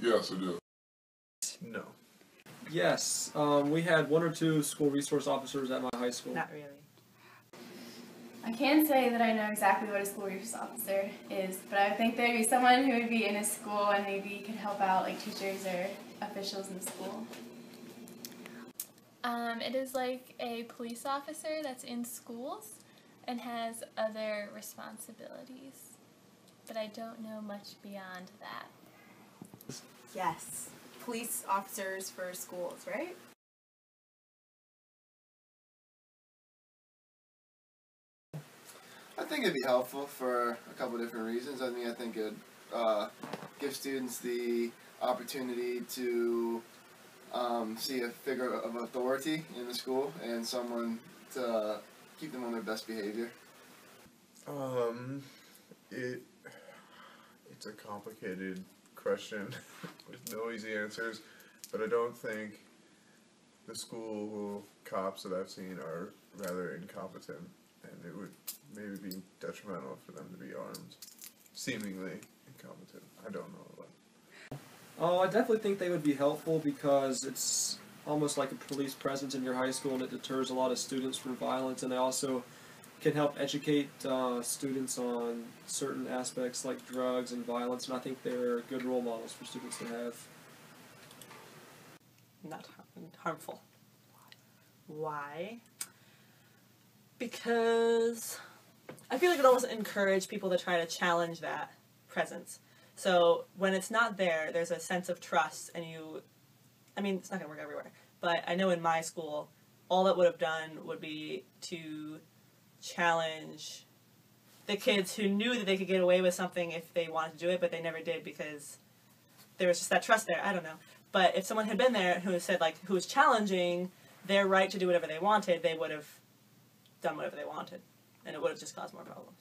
Yes, I do. No. Yes, we had 1 or 2 school resource officers at my high school. Not really. I can say that I know exactly what a school resource officer is, but I think there would be someone who would be in a school and maybe could help out like teachers or officials in the school. It is like a police officer that's in schools and has other responsibilities, but I don't know much beyond that. Yes. Police officers for schools, right? I think it'd be helpful for a couple different reasons. I mean, I think it'd give students the opportunity to see a figure of authority in the school and someone to keep them on their best behavior. It's a complicated question with no easy answers, but I don't think the school cops that I've seen are rather incompetent, and it would maybe be detrimental for them to be armed. Seemingly incompetent. I don't know. Oh, I definitely think they would be helpful because it's almost like a police presence in your high school, and it deters a lot of students from violence, and they also can help educate students on certain aspects like drugs and violence, and I think they're good role models for students to have. Not harmful. Why? Because I feel like it almost encourage people to try to challenge that presence. So when it's not there, there's a sense of trust, and I mean, it's not going to work everywhere, but I know in my school, all that would have done would be to challenge the kids who knew that they could get away with something if they wanted to do it, but they never did because there was just that trust there. I don't know. But if someone had been there who said, like, who was challenging their right to do whatever they wanted, they would have done whatever they wanted, and it would have just caused more problems.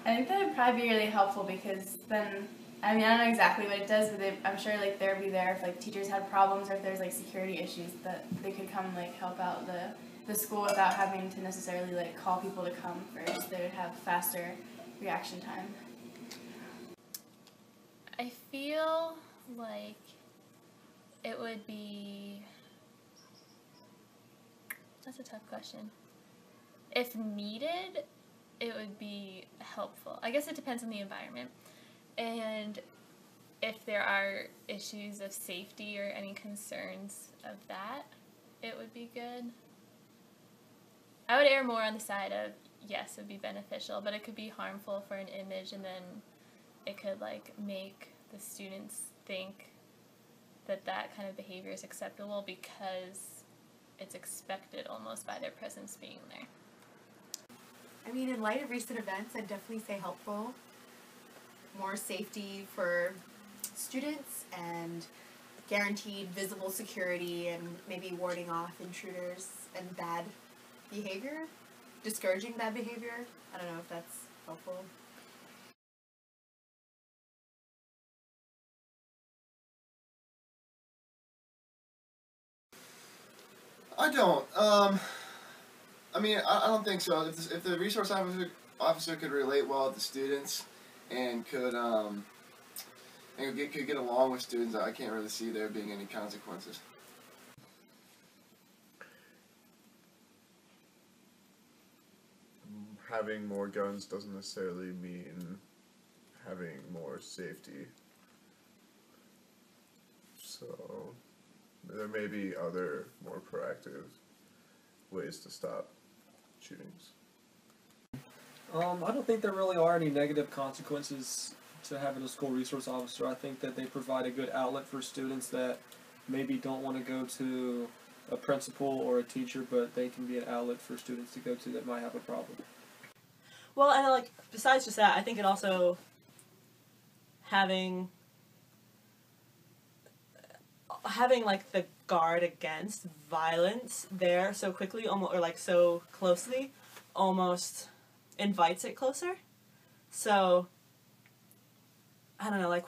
I think that would probably be really helpful because then, I mean, I don't know exactly what it does, but I'm sure like they'd be there if like teachers had problems or if there's like security issues that they could come like help out the school without having to necessarily like call people to come first. They would have faster reaction time. I feel like it would be... That's a tough question. If needed, it would be helpful. I guess it depends on the environment. And if there are issues of safety or any concerns of that, it would be good. I would err more on the side of, yes, it would be beneficial, but it could be harmful for an image, and then it could like make the students think that that kind of behavior is acceptable because it's expected almost by their presence being there. I mean, in light of recent events, I'd definitely say helpful. More safety for students and guaranteed visible security and maybe warding off intruders and bad behavior, discouraging bad behavior. I don't know if that's helpful. I don't. I mean, I don't think so. If the resource officer could relate well with the students and could get along with students, I can't really see there being any consequences. Having more guns doesn't necessarily mean having more safety. So there may be other more proactive ways to stop shootings. I don't think there really are any negative consequences to having a school resource officer. I think that they provide a good outlet for students that maybe don't want to go to a principal or a teacher, but they can be an outlet for students to go to that might have a problem. Well, and like, besides just that, I think it also having like the guard against violence there so quickly, almost, or like so closely, almost invites it closer. So I don't know, like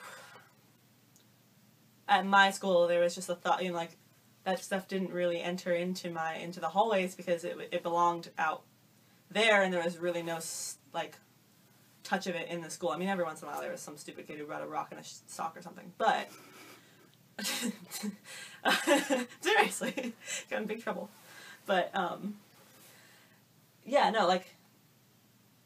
at my school there was just a thought, you know, like that stuff didn't really enter into the hallways because it belonged out there, and there was really no like touch of it in the school. I mean, every once in a while there was some stupid kid who brought a rock and a sock or something, but seriously, got in big trouble. But yeah, no, like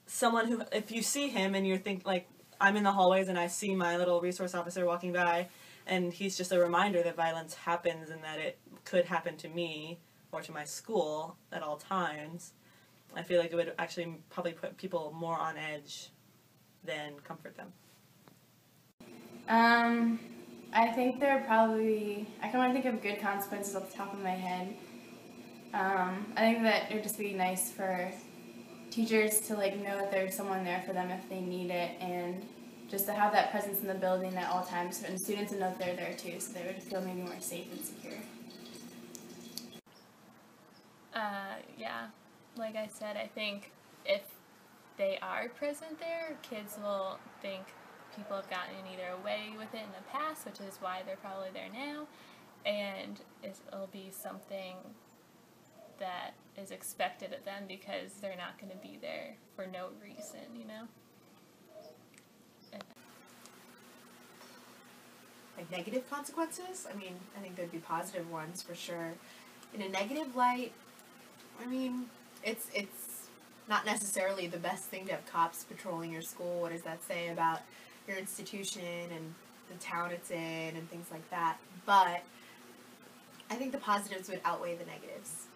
someone who, if you see him and you think like, I'm in the hallways and I see my little resource officer walking by, and he's just a reminder that violence happens and that it could happen to me or to my school at all times, I feel like it would actually probably put people more on edge than comfort them. I think there are probably, I can only think of good consequences off the top of my head. I think that it would just be nice for teachers to like know that there's someone there for them if they need it, and just to have that presence in the building at all times, and students to know that they're there too, so they would feel maybe more safe and secure. Yeah, like I said, I think if they are present there, kids will think people have gotten either away with it in the past, which is why they're probably there now, and it'll be something that is expected of them because they're not going to be there for no reason, you know? Like negative consequences? I mean, I think there'd be positive ones for sure. In a negative light, I mean, it's not necessarily the best thing to have cops patrolling your school. What does that say about your institution and the town it's in and things like that? But I think the positives would outweigh the negatives.